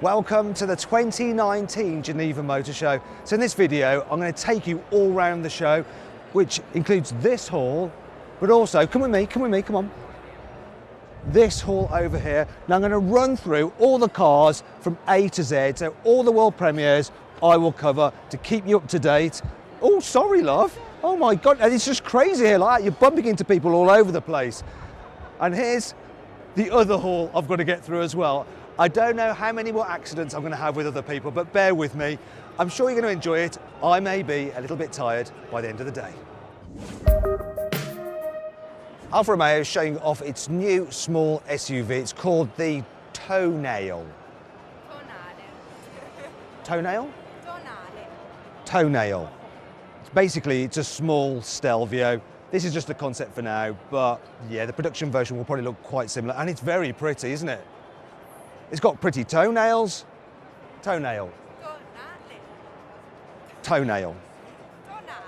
Welcome to the 2019 Geneva Motor Show. So in this video, I'm going to take you all around the show, which includes this hall, but also, come on. This hall over here. Now I'm going to run through all the cars from A to Z, so all the world premieres I will cover to keep you up to date. Oh, sorry, love. Oh my God, it's just crazy here like that. You're bumping into people all over the place. And here's the other hall I've got to get through as well. I don't know how many more accidents I'm going to have with other people, but bear with me. I'm sure you're going to enjoy it. I may be a little bit tired by the end of the day. Alfa Romeo is showing off its new small SUV. It's called the Toenail. Toenail? Toenail. Basically, it's a small Stelvio. This is just a concept for now, but yeah, the production version will probably look quite similar, and it's very pretty, isn't it? It's got pretty toenails. Toenail. Toenail.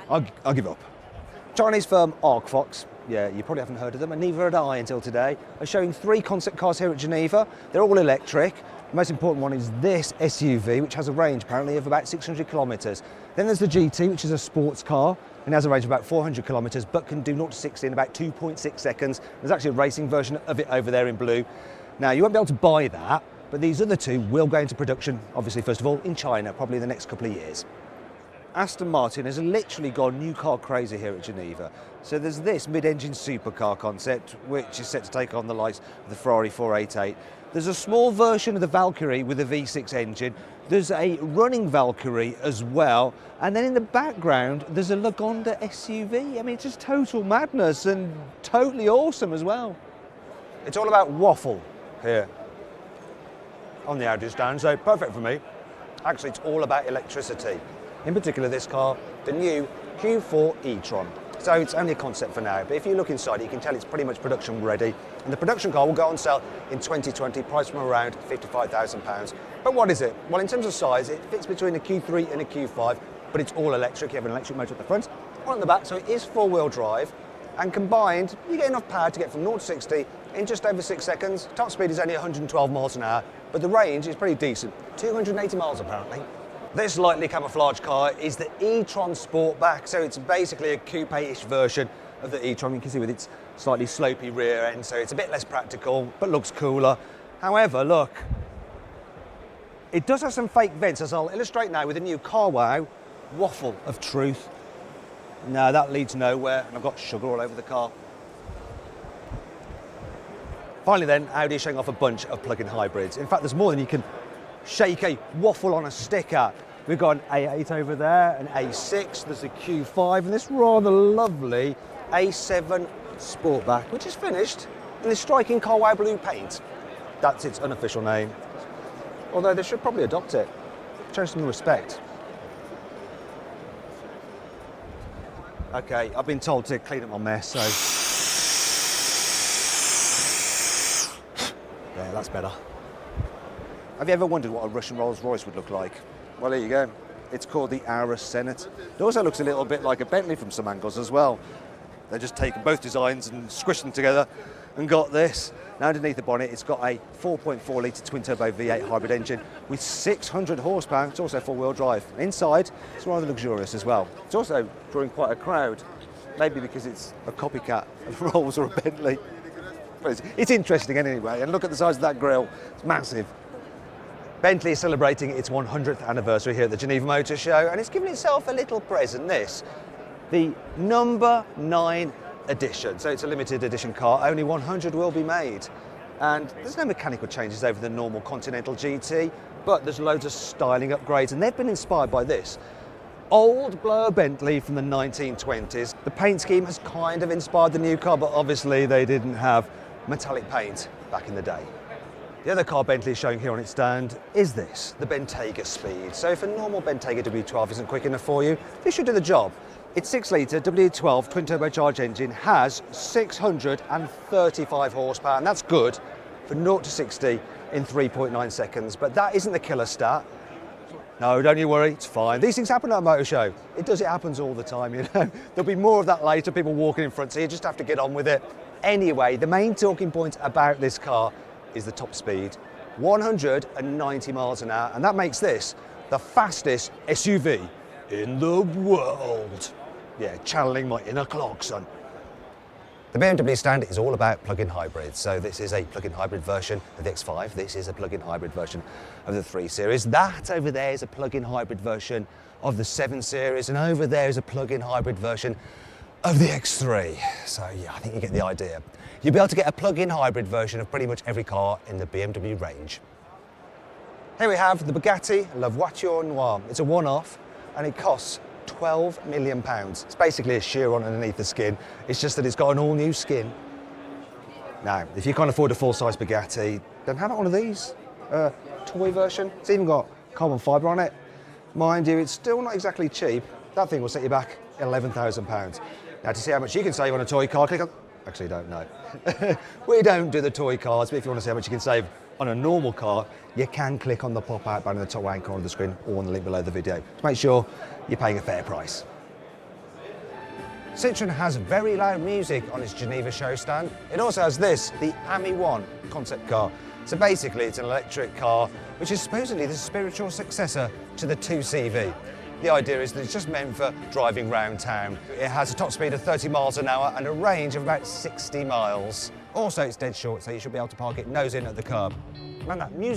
I'll give up. Chinese firm Arcfox, yeah, you probably haven't heard of them, and neither had I until today, are showing 3 concept cars here at Geneva. They're all electric. The most important one is this SUV, which has a range apparently of about 600 kilometres. Then there's the GT, which is a sports car and has a range of about 400 kilometres, but can do 0 to 60 in about 2.6 seconds. There's actually a racing version of it over there in blue. Now, you won't be able to buy that, but these other 2 will go into production, obviously, first of all, in China, probably in the next couple of years. Aston Martin has literally gone new car crazy here at Geneva. So there's this mid-engine supercar concept, which is set to take on the likes of the Ferrari 488. There's a small version of the Valkyrie with a V6 engine. There's a running Valkyrie as well. And then in the background, there's a Lagonda SUV. I mean, it's just total madness and totally awesome as well. It's all about waffle here on the Audi stand, so perfect for me. Actually, it's all about electricity. In particular, this car, the new Q4 e-tron. So it's only a concept for now, but if you look inside, you can tell it's pretty much production ready. And the production car will go on sale in 2020, priced from around £55,000. But what is it? Well, in terms of size, it fits between a Q3 and a Q5, but it's all electric. You have an electric motor at the front, one at the back, so it is 4-wheel drive. And combined, you get enough power to get from 0 to 60 in just over 6 seconds. Top speed is only 112 miles an hour, but the range is pretty decent, 280 miles apparently. This lightly camouflaged car is the e-tron Sportback, so it's basically a coupe-ish version of the e-tron. You can see with its slightly slopey rear end, so it's a bit less practical, but looks cooler. However, look, it does have some fake vents, as I'll illustrate now with the new CarWow waffle of truth. No, that leads nowhere, and I've got sugar all over the car. Finally then, Audi is showing off a bunch of plug-in hybrids. In fact, there's more than you can shake a waffle on a stick at. We've got an A8 over there, an A6, there's a Q5, and this rather lovely A7 Sportback, which is finished in this striking CarWow blue paint. That's its unofficial name. Although they should probably adopt it. Show some respect. Okay, I've been told to clean up my mess, so... yeah, that's better. Have you ever wondered what a Russian Rolls-Royce would look like? Well, there you go. It's called the Aura Senate. It also looks a little bit like a Bentley from some angles as well. They've just taken both designs and squished them together and got this. Now underneath the bonnet, it's got a 4.4 litre twin-turbo V8 hybrid engine with 600 horsepower. It's also 4-wheel drive. Inside, it's rather luxurious as well. It's also drawing quite a crowd, maybe because it's a copycat of a Rolls or a Bentley. But it's interesting anyway, and look at the size of that grille. It's massive. Bentley is celebrating its 100th anniversary here at the Geneva Motor Show, and it's given itself a little present, this. The number 9 edition. So it's a limited edition car, only 100 will be made. And there's no mechanical changes over the normal Continental GT, but there's loads of styling upgrades, and they've been inspired by this. Old blower Bentley from the 1920s. The paint scheme has kind of inspired the new car, but obviously they didn't have metallic paint back in the day. The other car Bentley is showing here on its stand is this, the Bentayga Speed. So if a normal Bentayga W12 isn't quick enough for you, this should do the job. Its 6-litre W12 twin-turbocharged engine has 635 horsepower, and that's good for 0 to 60 in 3.9 seconds. But that isn't the killer stat. No, don't you worry, it's fine. These things happen at a motor show. It happens all the time, you know. There'll be more of that later, people walking in front, so you just have to get on with it. Anyway, the main talking point about this car is the top speed, 190 miles an hour, and that makes this the fastest SUV in the world. Yeah, channeling my inner Clarkson. The BMW stand is all about plug-in hybrids. So this is a plug-in hybrid version of the X5. This is a plug-in hybrid version of the 3 Series. That over there is a plug-in hybrid version of the 7 Series. And over there is a plug-in hybrid version of the X3. So yeah, I think you get the idea. You'll be able to get a plug-in hybrid version of pretty much every car in the BMW range. Here we have the Bugatti La Voiture Noire. It's a one-off and it costs £12 million. It's basically a Chiron underneath the skin. It's just that it's got an all-new skin. Now, if you can't afford a full-size Bugatti, then have it one of these. Toy version. It's even got carbon fibre on it. Mind you, it's still not exactly cheap. That thing will set you back £11,000. Now, to see how much you can save on a toy car, click on... Actually, don't know. We don't do the toy cars, but if you want to see how much you can save on a normal car, you can click on the pop-out button in the top right corner of the screen or on the link below the video to make sure you're paying a fair price. Citroën has very loud music on its Geneva show stand. It also has this, the AMI 1 concept car. So basically it's an electric car which is supposedly the spiritual successor to the 2CV. The idea is that it's just meant for driving round town. It has a top speed of 30 miles an hour and a range of about 60 miles. Also, it's dead short, so you should be able to park it nose in at the curb. Man, that music